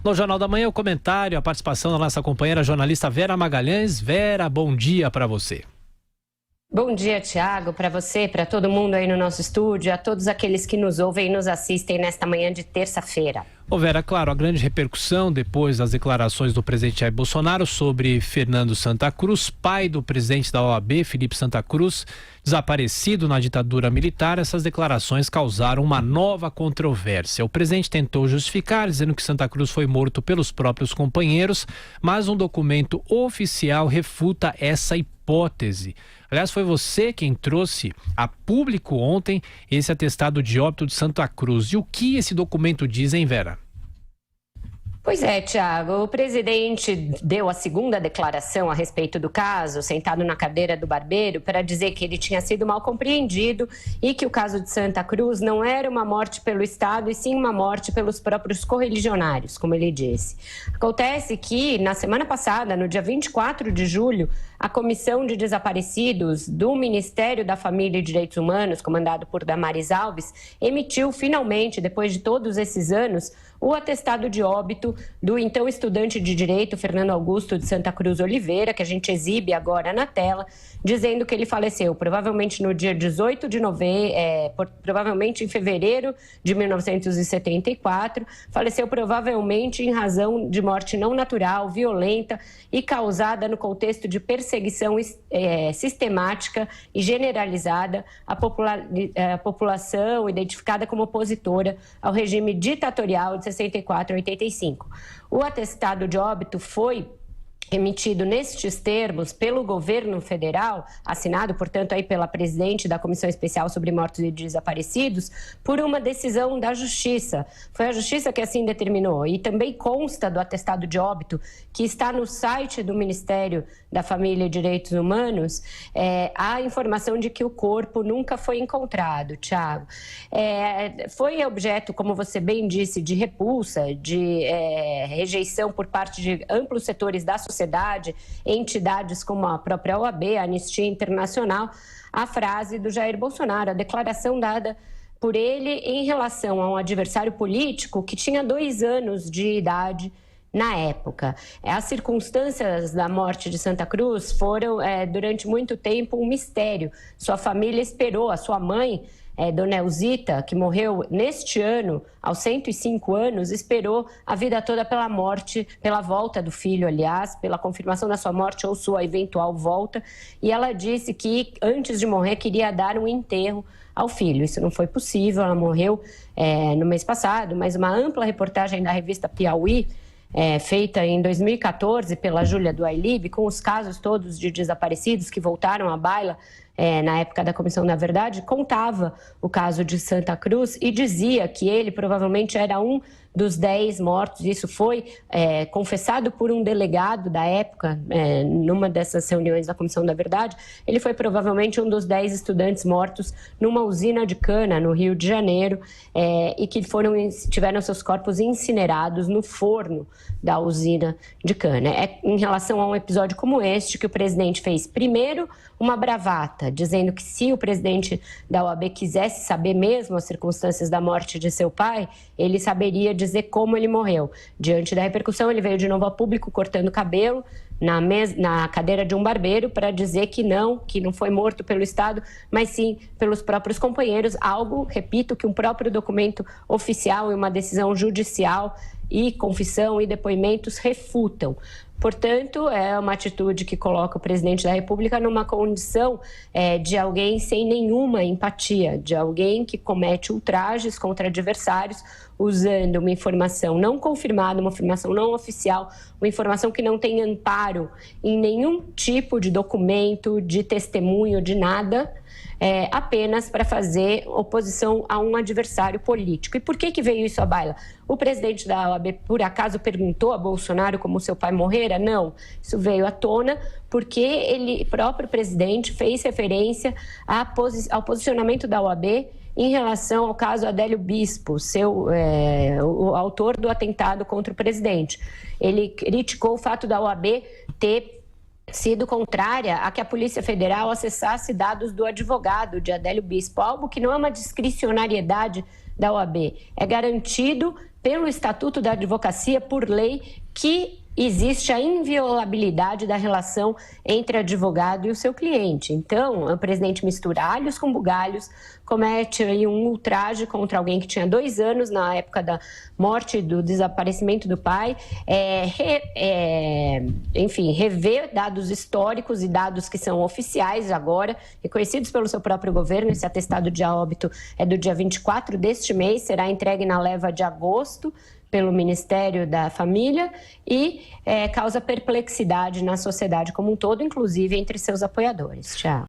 No Jornal da Manhã, o comentário, a participação da nossa companheira jornalista Vera Magalhães. Vera, bom dia para você. Bom dia, Tiago, para você, para todo mundo aí no nosso estúdio, a todos aqueles que nos ouvem e nos assistem nesta manhã de terça-feira. Ô Vera, claro, a grande repercussão depois das declarações do presidente Jair Bolsonaro sobre Fernando Santa Cruz, pai do presidente da OAB, Felipe Santa Cruz, desaparecido na ditadura militar. Essas declarações causaram uma nova controvérsia. O presidente tentou justificar, dizendo que Santa Cruz foi morto pelos próprios companheiros, mas um documento oficial refuta essa hipótese. Aliás, foi você quem trouxe a público ontem esse atestado de óbito de Santa Cruz. E o que esse documento diz, hein, Vera? Pois é, Tiago, o presidente deu a segunda declaração a respeito do caso, sentado na cadeira do barbeiro, para dizer que ele tinha sido mal compreendido e que o caso de Santa Cruz não era uma morte pelo Estado, e sim uma morte pelos próprios correligionários, como ele disse. Acontece que, na semana passada, no dia 24 de julho, a Comissão de Desaparecidos do Ministério da Família e Direitos Humanos, comandado por Damares Alves, emitiu finalmente, depois de todos esses anos, o atestado de óbito do então estudante de Direito Fernando Augusto de Santa Cruz Oliveira, que a gente exibe agora na tela, dizendo que ele faleceu provavelmente no dia 18 de novembro, provavelmente em fevereiro de 1974, faleceu provavelmente em razão de morte não natural, violenta e causada no contexto de perseguição sistemática e generalizada à população identificada como opositora ao regime ditatorial de 64 a 85. O atestado de óbito foi emitido nestes termos pelo governo federal, assinado, portanto, aí pela presidente da Comissão Especial sobre Mortos e Desaparecidos, por uma decisão da Justiça. Foi a Justiça que assim determinou. E também consta do atestado de óbito, que está no site do Ministério da Família e Direitos Humanos, a informação de que o corpo nunca foi encontrado, Tiago. Foi objeto, como você bem disse, de repulsa, de rejeição por parte de amplos setores da sociedade, entidades como a própria OAB, a Anistia Internacional, a frase do Jair Bolsonaro, a declaração dada por ele em relação a um adversário político que tinha 2 anos de idade na época. As circunstâncias da morte de Santa Cruz foram, durante muito tempo, um mistério. Sua família esperou, a sua mãe, Dona Elzita, que morreu neste ano, aos 105 anos, esperou a vida toda pela morte, pela volta do filho, aliás, pela confirmação da sua morte ou sua eventual volta, e ela disse que, antes de morrer, queria dar um enterro ao filho. Isso não foi possível, ela morreu no mês passado, mas uma ampla reportagem da revista Piauí, feita em 2014 pela Júlia Duailib, com os casos todos de desaparecidos que voltaram à baila na época da Comissão da Verdade, contava o caso de Santa Cruz e dizia que ele provavelmente era um dos 10 mortos. Isso foi confessado por um delegado da época, numa dessas reuniões da Comissão da Verdade. Ele foi provavelmente um dos 10 estudantes mortos numa usina de cana no Rio de Janeiro, e que tiveram seus corpos incinerados no forno da usina de cana. É em relação a um episódio como este que o presidente fez, primeiro, uma bravata, dizendo que se o presidente da OAB quisesse saber mesmo as circunstâncias da morte de seu pai, ele saberia dizer como ele morreu. Diante da repercussão, ele veio de novo a público cortando cabelo na cadeira de um barbeiro para dizer que não foi morto pelo Estado, mas sim pelos próprios companheiros, algo, repito, que um próprio documento oficial e uma decisão judicial e confissão e depoimentos refutam. Portanto, é uma atitude que coloca o presidente da República numa condição de alguém sem nenhuma empatia, de alguém que comete ultrajes contra adversários usando uma informação não confirmada, uma informação não oficial, uma informação que não tem amparo em nenhum tipo de documento, de testemunho, de nada, apenas para fazer oposição a um adversário político. E por que veio isso à baila? O presidente da OAB, por acaso, perguntou a Bolsonaro como seu pai morrera? Não. Isso veio à tona porque ele, próprio presidente, fez referência ao posicionamento da OAB em relação ao caso Adélio Bispo, o autor do atentado contra o presidente. Ele criticou o fato da OAB ter sido contrária a que a Polícia Federal acessasse dados do advogado de Adélio Bispo, algo que não é uma discricionariedade da OAB. É garantido pelo Estatuto da Advocacia, por lei, que existe a inviolabilidade da relação entre advogado e o seu cliente. Então, o presidente mistura alhos com bugalhos, comete aí um ultraje contra alguém que tinha 2 anos na época da morte, do desaparecimento do pai, enfim, rever dados históricos e dados que são oficiais agora, reconhecidos pelo seu próprio governo. Esse atestado de óbito é do dia 24 deste mês, será entregue na leva de agosto pelo Ministério da Família e causa perplexidade na sociedade como um todo, inclusive entre seus apoiadores. Tchau.